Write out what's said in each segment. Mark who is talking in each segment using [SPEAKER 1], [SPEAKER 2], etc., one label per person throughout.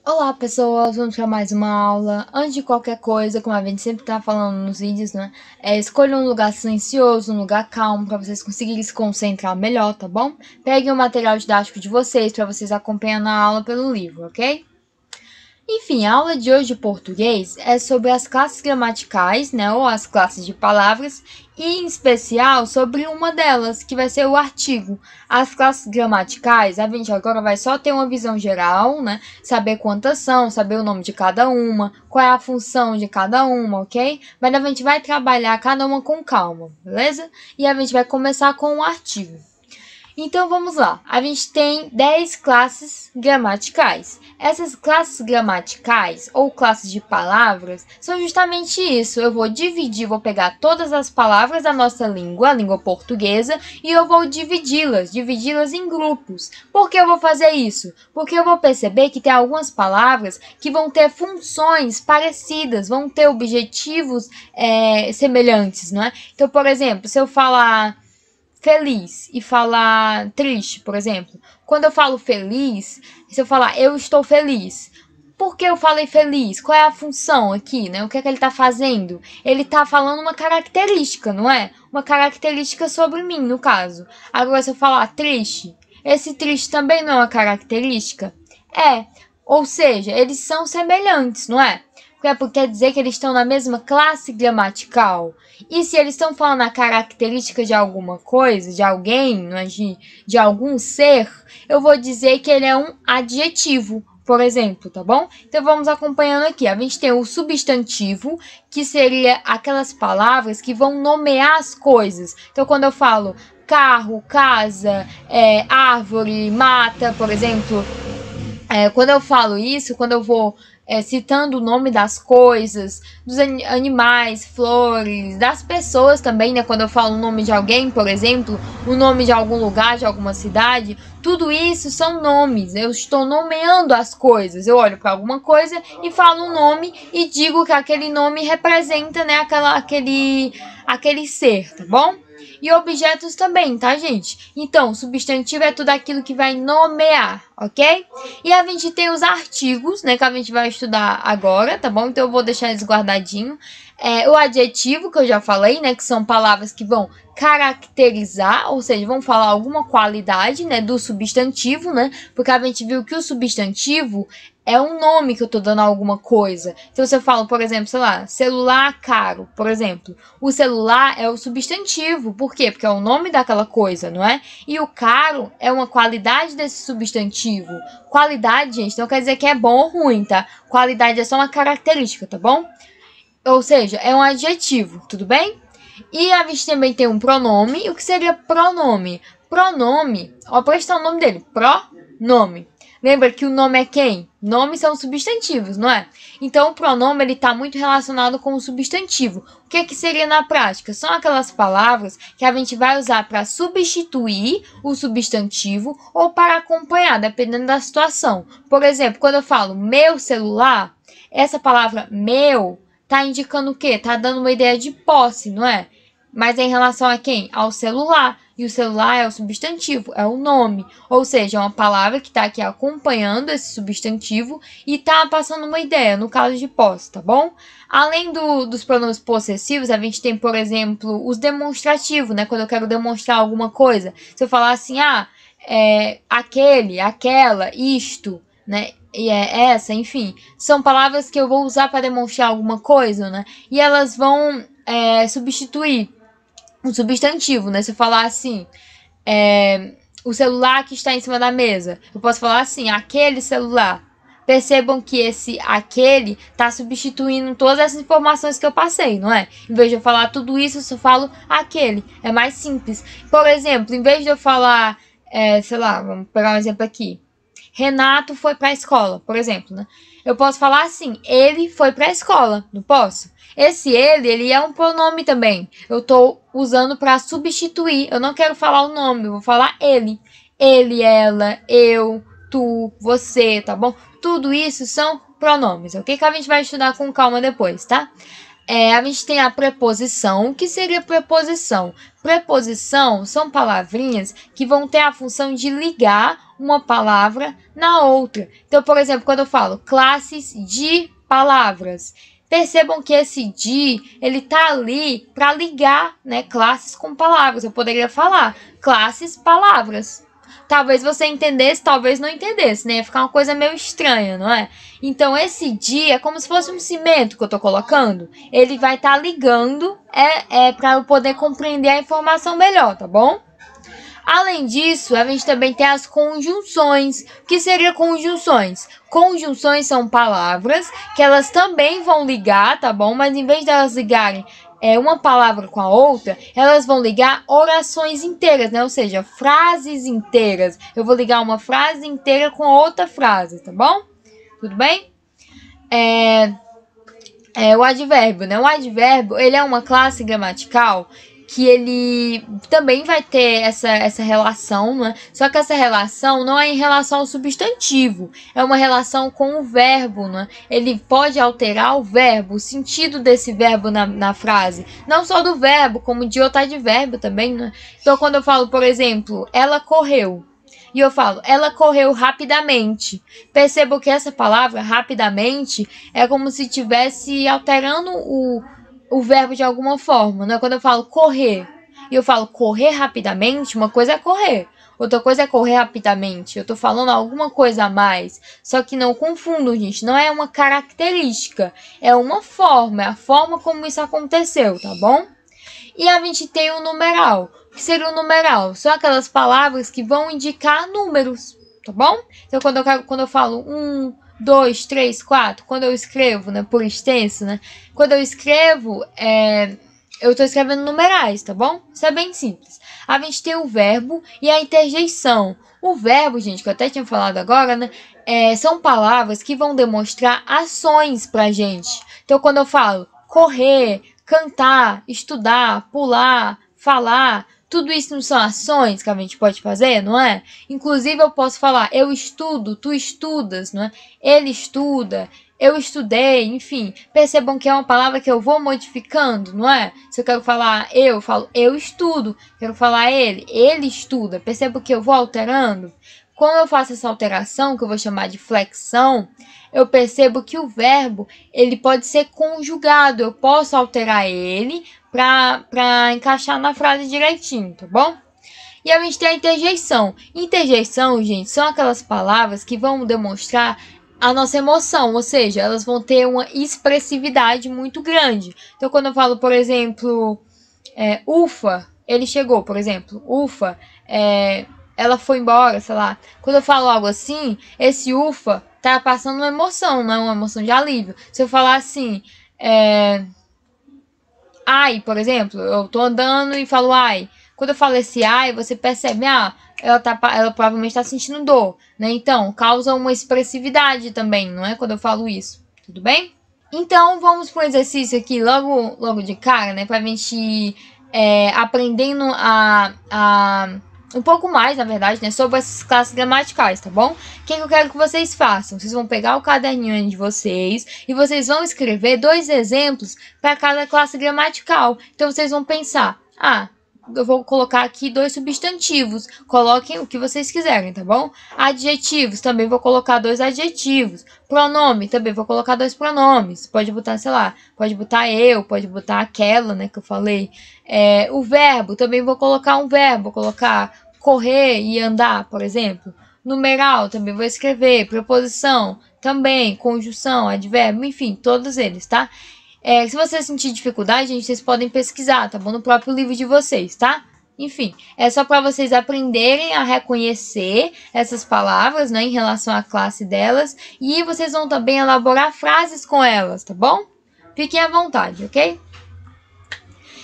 [SPEAKER 1] Olá pessoas, vamos para mais uma aula. Antes de qualquer coisa, como a gente sempre tá falando nos vídeos, né? Escolha um lugar silencioso, um lugar calmo, para vocês conseguirem se concentrar melhor, tá bom? Peguem o material didático de vocês, para vocês acompanhando a aula pelo livro, ok? Enfim, a aula de hoje de português é sobre as classes gramaticais, né, ou as classes de palavras, e em especial sobre uma delas, que vai ser o artigo. As classes gramaticais, a gente agora vai só ter uma visão geral, né, saber quantas são, saber o nome de cada uma, qual é a função de cada uma, ok? Mas a gente vai trabalhar cada uma com calma, beleza? E a gente vai começar com o artigo. Então vamos lá, a gente tem 10 classes gramaticais. Essas classes gramaticais ou classes de palavras são justamente isso. Eu vou dividir, vou pegar todas as palavras da nossa língua, a língua portuguesa, e eu vou dividi-las em grupos. Por que eu vou fazer isso? Porque eu vou perceber que tem algumas palavras que vão ter funções parecidas, vão ter objetivos semelhantes, não é? Então, por exemplo, se eu falar feliz e falar triste, por exemplo. Quando eu falo feliz, se eu falar eu estou feliz, por que eu falei feliz? Qual é a função aqui, né? O que é que ele está fazendo? Ele está falando uma característica, não é? Uma característica sobre mim, no caso. Agora, se eu falar triste, esse triste também não é uma característica? É. Ou seja, eles são semelhantes, não é? Porque quer dizer que eles estão na mesma classe gramatical. E se eles estão falando a característica de alguma coisa, de alguém, não é? de algum ser, eu vou dizer que ele é um adjetivo, por exemplo, tá bom? Então vamos acompanhando aqui. A gente tem o substantivo, que seria aquelas palavras que vão nomear as coisas. Então quando eu falo carro, casa, árvore, mata, por exemplo, quando eu falo isso, quando eu vou citando o nome das coisas, dos animais, flores, das pessoas também, né? Quando eu falo o nome de alguém, por exemplo, o nome de algum lugar, de alguma cidade, tudo isso são nomes. Eu estou nomeando as coisas. Eu olho para alguma coisa e falo um nome e digo que aquele nome representa, né, aquele ser, tá bom? E objetos também, tá, gente? Então, substantivo é tudo aquilo que vai nomear, ok? E a gente tem os artigos, né, que a gente vai estudar agora, tá bom? Então, eu vou deixar eles guardadinho. O adjetivo, que eu já falei, né, que são palavras que vão caracterizar, ou seja, vão falar alguma qualidade, né, do substantivo, né? Porque a gente viu que o substantivo é um nome que eu tô dando a alguma coisa. Então, se eu falo, por exemplo, sei lá, celular caro, por exemplo. O celular é o substantivo. Por quê? Porque é o nome daquela coisa, não é? E o caro é uma qualidade desse substantivo. Qualidade, gente, não quer dizer que é bom ou ruim, tá? Qualidade é só uma característica, tá bom? Ou seja, é um adjetivo, tudo bem? E a gente também tem um pronome. E o que seria pronome? Pronome, ó, presta o nome dele, pronome. Lembra que o nome é quem? Nomes são substantivos, não é? Então, o pronome ele está muito relacionado com o substantivo. O que seria na prática? São aquelas palavras que a gente vai usar para substituir o substantivo ou para acompanhar, dependendo da situação. Por exemplo, quando eu falo meu celular, essa palavra meu está indicando o quê? Está dando uma ideia de posse, não é? Mas é em relação a quem? Ao celular. E o celular é o substantivo, é o nome. Ou seja, é uma palavra que está aqui acompanhando esse substantivo e está passando uma ideia, no caso de posse, tá bom? Além dos pronomes possessivos, a gente tem, por exemplo, os demonstrativos, né? Quando eu quero demonstrar alguma coisa. Se eu falar assim, aquele, aquela, isto, né? E essa, enfim. São palavras que eu vou usar para demonstrar alguma coisa, né? E elas vão substituir um substantivo, né? Se eu falar assim, o celular que está em cima da mesa, eu posso falar assim, aquele celular. Percebam que esse aquele está substituindo todas essas informações que eu passei, não é? Em vez de eu falar tudo isso, eu só falo aquele. É mais simples. Por exemplo, em vez de eu falar, sei lá, vamos pegar um exemplo aqui. Renato foi para a escola, por exemplo, né? Eu posso falar assim, ele foi para a escola, não posso? Esse ele é um pronome também. Eu estou usando para substituir. Eu não quero falar o nome, eu vou falar ele. Ele, ela, eu, tu, você, tá bom? Tudo isso são pronomes, ok? Que a gente vai estudar com calma depois, tá? A gente tem a preposição. O que seria preposição? Preposição são palavrinhas que vão ter a função de ligar uma palavra na outra. Então, por exemplo, quando eu falo classes de palavras, percebam que esse de, ele tá ali para ligar, né, classes com palavras. Eu poderia falar classes, palavras. Talvez você entendesse, talvez não entendesse, né? Ia ficar uma coisa meio estranha, não é? Então, esse de é como se fosse um cimento que eu tô colocando. Ele vai estar ligando, para eu poder compreender a informação melhor, tá bom? Além disso, a gente também tem as conjunções. O que seria conjunções? Conjunções são palavras que elas também vão ligar, tá bom? Mas em vez de elas ligarem uma palavra com a outra, elas vão ligar orações inteiras, né? Ou seja, frases inteiras. Eu vou ligar uma frase inteira com outra frase, tá bom? Tudo bem? O advérbio, né? O advérbio, ele é uma classe gramatical que ele também vai ter essa relação, né? Só que essa relação não é em relação ao substantivo, é uma relação com o verbo, né? Ele pode alterar o verbo, o sentido desse verbo na frase. Não só do verbo, como de outro advérbio também, né? Então, quando eu falo, por exemplo, ela correu, e eu falo, ela correu rapidamente. Percebo que essa palavra, rapidamente, é como se estivesse alterando o verbo de alguma forma, né? Quando eu falo correr, e eu falo correr rapidamente, uma coisa é correr, outra coisa é correr rapidamente. Eu tô falando alguma coisa a mais. Só que não confundam, gente. Não é uma característica, é uma forma, é a forma como isso aconteceu, tá bom? E a gente tem o numeral. O que seria o numeral? São aquelas palavras que vão indicar números, tá bom? Então, quando eu falo 1, 2, 3, 4, quando eu escrevo, né, por extenso, né? Quando eu escrevo, eu tô escrevendo numerais, tá bom? Isso é bem simples. A gente tem o verbo e a interjeição. O verbo, gente, que eu até tinha falado agora, né? São palavras que vão demonstrar ações pra gente. Então, quando eu falo correr, cantar, estudar, pular, falar, tudo isso não são ações que a gente pode fazer, não é? Inclusive, eu posso falar, eu estudo, tu estudas, não é? Ele estuda, eu estudei, enfim. Percebam que é uma palavra que eu vou modificando, não é? Se eu quero falar eu falo eu estudo. Quero falar ele estuda. Percebo que eu vou alterando. Quando eu faço essa alteração, que eu vou chamar de flexão, eu percebo que o verbo, ele pode ser conjugado. Eu posso alterar ele para encaixar na frase direitinho, tá bom? E a gente tem a interjeição. Interjeição, gente, são aquelas palavras que vão demonstrar a nossa emoção, ou seja, elas vão ter uma expressividade muito grande. Então, quando eu falo, por exemplo, ufa, ele chegou, por exemplo, ufa, ela foi embora, sei lá. Quando eu falo algo assim, esse ufa tá passando uma emoção, não é uma emoção de alívio. Se eu falar assim, ai, por exemplo, eu tô andando e falo ai. Quando eu falo esse ai, você percebe, ela provavelmente tá sentindo dor, né? Então, causa uma expressividade também, não é? Quando eu falo isso, tudo bem? Então, vamos pro exercício aqui logo de cara, né? Pra gente ir aprendendo um pouco mais, na verdade, né, sobre essas classes gramaticais, tá bom? O que eu quero que vocês façam? Vocês vão pegar o caderninho de vocês e vocês vão escrever 2 exemplos para cada classe gramatical. Então, vocês vão pensar, eu vou colocar aqui 2 substantivos. Coloquem o que vocês quiserem, tá bom? Adjetivos, também vou colocar 2 adjetivos. Pronome, também vou colocar 2 pronomes. Pode botar, sei lá, pode botar eu, pode botar aquela, né, que eu falei. O verbo, também vou colocar um verbo. Vou colocar correr e andar, por exemplo. Numeral, também vou escrever. Preposição, também. Conjunção, advérbio, enfim, todos eles, tá? Se você sentir dificuldade, gente, vocês podem pesquisar, tá bom? No próprio livro de vocês, tá? Enfim, é só para vocês aprenderem a reconhecer essas palavras, né, em relação à classe delas. E vocês vão também elaborar frases com elas, tá bom? Fiquem à vontade, ok?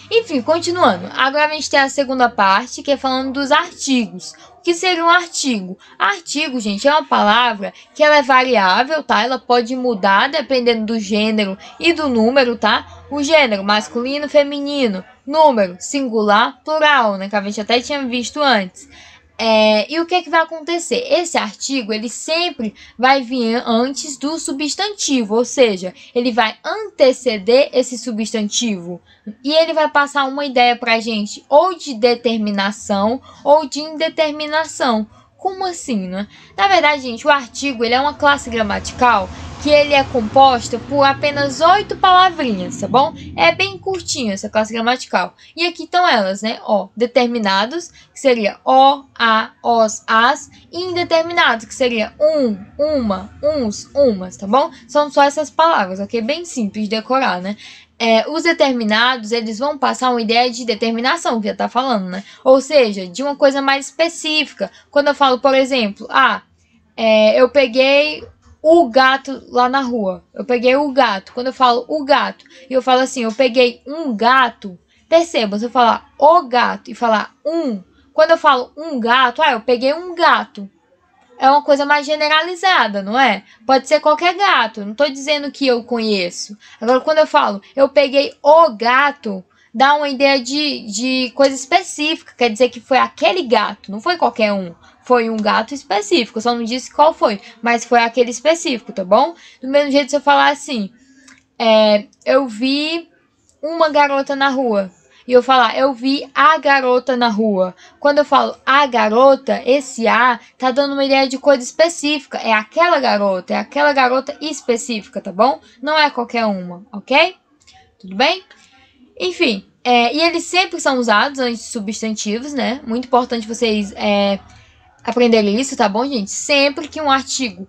[SPEAKER 1] Enfim, continuando. Agora a gente tem a segunda parte, que é falando dos artigos. O que seria um artigo? Artigo, gente, é uma palavra que ela é variável, tá? Ela pode mudar dependendo do gênero e do número, tá? O gênero, masculino, feminino. Número, singular, plural, né? Que a gente até tinha visto antes. E o que vai acontecer? Esse artigo, ele sempre vai vir antes do substantivo, ou seja, ele vai anteceder esse substantivo e ele vai passar uma ideia para a gente ou de determinação ou de indeterminação. Como assim, né? Na verdade, gente, o artigo ele é uma classe gramatical que ele é composta por apenas 8 palavrinhas, tá bom? É bem curtinho essa classe gramatical. E aqui estão elas, né? Ó, determinados, que seria o, a, os, as, e indeterminados, que seria uma, uns, umas, tá bom? São só essas palavras, ok? Bem simples de decorar, né? Os determinados, eles vão passar uma ideia de determinação, que já tá falando, né? Ou seja, de uma coisa mais específica. Quando eu falo, por exemplo, eu peguei o gato lá na rua. Eu peguei o gato. Quando eu falo o gato e eu falo assim, eu peguei um gato, perceba, se eu falar o gato e falar quando eu falo um gato, eu peguei um gato. É uma coisa mais generalizada, não é? Pode ser qualquer gato, não estou dizendo que eu conheço. Agora, quando eu falo eu peguei o gato, dá uma ideia de coisa específica. Quer dizer que foi aquele gato, não foi qualquer um. Foi um gato específico, só não disse qual foi, mas foi aquele específico, tá bom? Do mesmo jeito, se eu falar assim, eu vi uma garota na rua. E eu falar, eu vi a garota na rua. Quando eu falo a garota, esse a tá dando uma ideia de coisa específica. É aquela garota específica, tá bom? Não é qualquer uma, ok? Tudo bem? Enfim, e eles sempre são usados antes de substantivos, né? Muito importante vocês aprenderem isso, tá bom, gente? Sempre que um artigo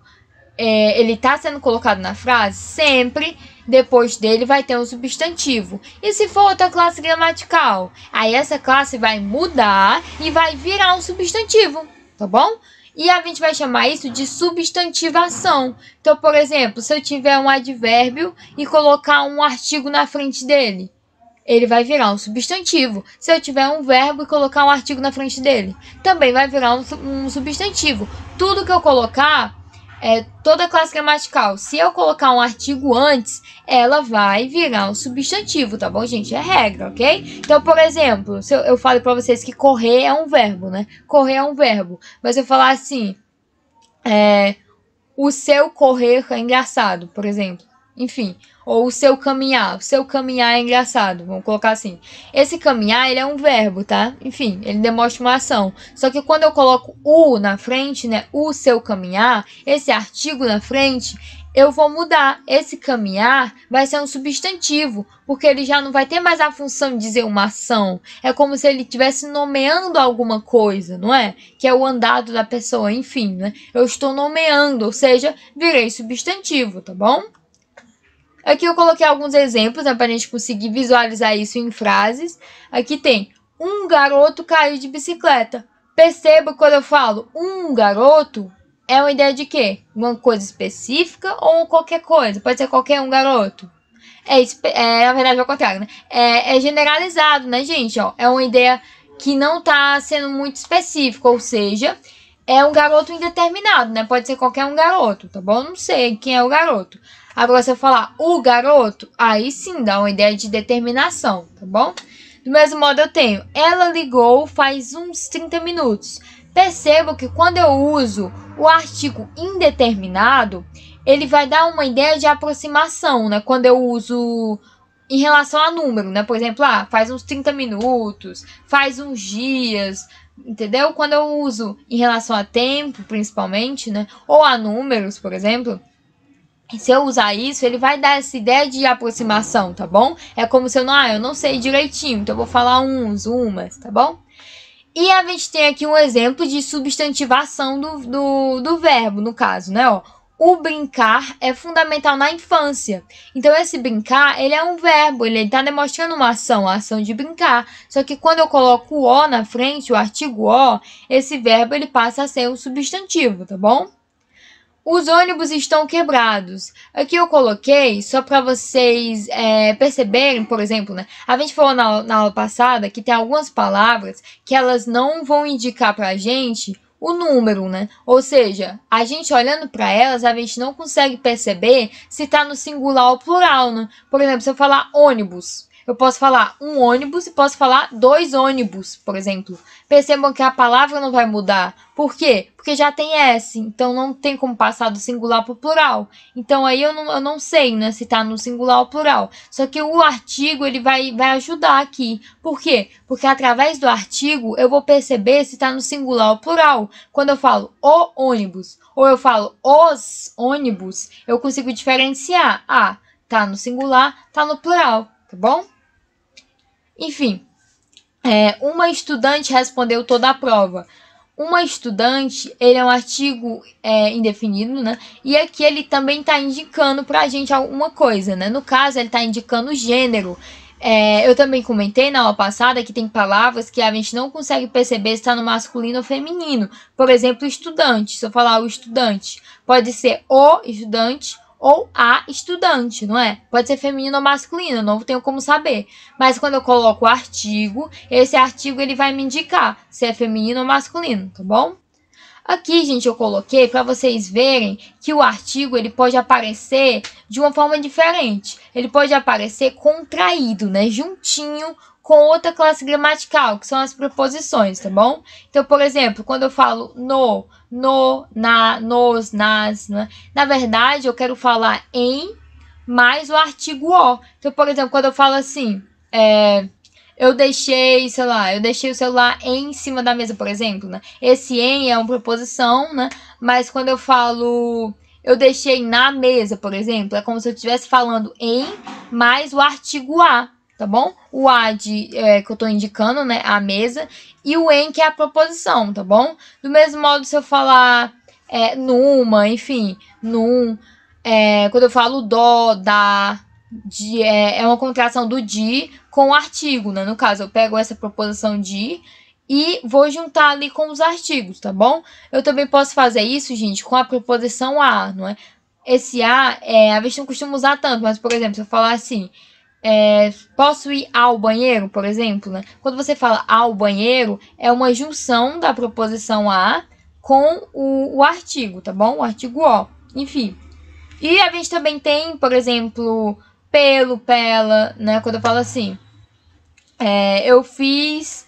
[SPEAKER 1] ele tá sendo colocado na frase, sempre depois dele vai ter um substantivo. E se for outra classe gramatical, aí essa classe vai mudar e vai virar um substantivo, tá bom? E a gente vai chamar isso de substantivação. Então, por exemplo, se eu tiver um advérbio e colocar um artigo na frente dele, ele vai virar um substantivo. Se eu tiver um verbo e colocar um artigo na frente dele, também vai virar um substantivo. Tudo que eu colocar toda classe gramatical. Se eu colocar um artigo antes, ela vai virar um substantivo, tá bom, gente? É regra, ok? Então, por exemplo, se eu falo para vocês que correr é um verbo, né? Correr é um verbo. Mas eu falar assim, o seu correr é engraçado, por exemplo. Enfim, ou o seu caminhar é engraçado, vamos colocar assim. Esse caminhar, ele é um verbo, tá? Enfim, ele demonstra uma ação. Só que quando eu coloco o na frente, né, o seu caminhar, esse artigo na frente, eu vou mudar. Esse caminhar vai ser um substantivo, porque ele já não vai ter mais a função de dizer uma ação. É como se ele estivesse nomeando alguma coisa, não é? Que é o andado da pessoa, enfim, né? Eu estou nomeando, ou seja, virei substantivo, tá bom? Aqui eu coloquei alguns exemplos, né, para a gente conseguir visualizar isso em frases. Aqui tem, um garoto caiu de bicicleta. Perceba quando eu falo um garoto, é uma ideia de quê? Uma coisa específica ou qualquer coisa? Pode ser qualquer um garoto. Na verdade, é o contrário, né? É generalizado, né, gente? Ó, é uma ideia que não está sendo muito específica, ou seja, é um garoto indeterminado, né? Pode ser qualquer um garoto, tá bom? Não sei quem é o garoto. Agora, se eu falar o garoto, aí sim dá uma ideia de determinação, tá bom? Do mesmo modo, eu tenho, ela ligou faz uns 30 minutos. Perceba que quando eu uso o artigo indeterminado, ele vai dar uma ideia de aproximação, né? Quando eu uso em relação a número, né? Por exemplo, faz uns 30 minutos, faz uns dias, entendeu? Quando eu uso em relação a tempo, principalmente, né? Ou a números, por exemplo, se eu usar isso, ele vai dar essa ideia de aproximação, tá bom? É como se eu não sei direitinho, então eu vou falar uns, umas, tá bom? E a gente tem aqui um exemplo de substantivação do verbo, no caso, né? Ó, o brincar é fundamental na infância. Então, esse brincar, ele é um verbo, ele está demonstrando uma ação, a ação de brincar. Só que quando eu coloco o o na frente, o artigo o, esse verbo ele passa a ser um substantivo, tá bom? Os ônibus estão quebrados. Aqui eu coloquei só para vocês perceberem, por exemplo, né? A gente falou na aula passada que tem algumas palavras que elas não vão indicar para a gente o número, né? Ou seja, a gente olhando para elas, a gente não consegue perceber se está no singular ou plural, né? Por exemplo, se eu falar ônibus, Eu posso falar um ônibus e posso falar 2 ônibus, por exemplo. Percebam que a palavra não vai mudar. Por quê? Porque já tem S, então não tem como passar do singular para o plural. Então aí eu não sei, né, se está no singular ou plural. Só que o artigo ele vai ajudar aqui. Por quê? Porque através do artigo eu vou perceber se está no singular ou plural. Quando eu falo o ônibus ou eu falo os ônibus, eu consigo diferenciar. Ah, tá no singular, tá no plural, tá bom? Enfim, uma estudante respondeu toda a prova. Uma estudante, ele é um artigo indefinido, né? E aqui ele também está indicando para a gente alguma coisa, né? No caso, ele está indicando o gênero. Eu também comentei na aula passada que tem palavras que a gente não consegue perceber se está no masculino ou feminino. Por exemplo, estudante. Se eu falar o estudante, pode ser o estudante ou a estudante, não é? Pode ser feminino ou masculino, não tenho como saber. Mas quando eu coloco o artigo, esse artigo ele vai me indicar se é feminino ou masculino, tá bom? Aqui, gente, eu coloquei para vocês verem que o artigo ele pode aparecer de uma forma diferente. Ele pode aparecer contraído, né? Juntinho com outra classe gramatical, que são as preposições, tá bom? Então, por exemplo, quando eu falo no, na, nos, nas, né? Na verdade, eu quero falar em mais o artigo o. Então, por exemplo, quando eu falo assim, eu deixei o celular em cima da mesa, por exemplo, né? Esse em é uma preposição, né? Mas quando eu falo eu deixei na mesa, por exemplo, é como se eu estivesse falando em mais o artigo a, tá bom? O a que eu tô indicando, né? A mesa. E o em que é a proposição, tá bom? Do mesmo modo, se eu falar numa, enfim, num, quando eu falo dó, dá, é uma contração do de com o artigo, né? No caso, eu pego essa proposição de e vou juntar ali com os artigos, tá bom? Eu também posso fazer isso, gente, com a preposição a, não é? Esse a gente não costuma usar tanto, mas, por exemplo, se eu falar assim, posso ir ao banheiro, por exemplo, né? Quando você fala ao banheiro, é uma junção da proposição a com o artigo, tá bom? O artigo o, enfim. E a gente também tem, por exemplo, pelo, pela, né? Quando eu falo assim, eu fiz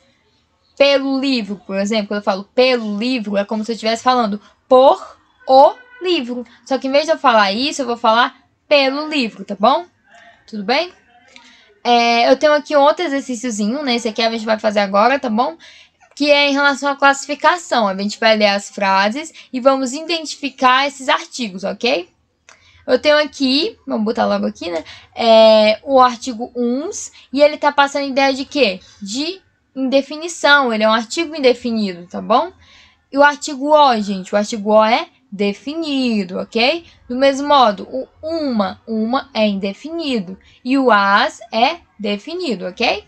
[SPEAKER 1] pelo livro, por exemplo, quando eu falo pelo livro, é como se eu estivesse falando por o livro. Só que em vez de eu falar isso, eu vou falar pelo livro, tá bom? Tudo bem? Eu tenho aqui outro exercíciozinho, né? Esse aqui a gente vai fazer agora, tá bom? Que é em relação à classificação. A gente vai ler as frases e vamos identificar esses artigos, ok? Eu tenho aqui, vamos botar logo aqui, né? O artigo uns, e ele tá passando ideia de quê? De indefinição, ele é um artigo indefinido, tá bom? E o artigo o, gente, o artigo o é definido, ok? Do mesmo modo, o uma é indefinido, e o as é definido, ok?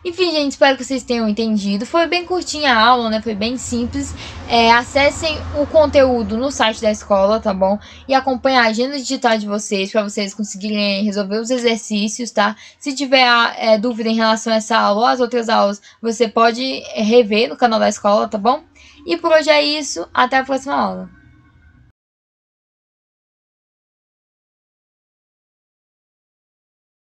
[SPEAKER 1] Enfim, gente, espero que vocês tenham entendido. Foi bem curtinha a aula, né? Foi bem simples. Acessem o conteúdo no site da escola, tá bom? E acompanhem a agenda digital de vocês para vocês conseguirem resolver os exercícios, tá? Se tiver dúvida em relação a essa aula ou às outras aulas, você pode rever no canal da escola, tá bom? E por hoje é isso. Até a próxima aula.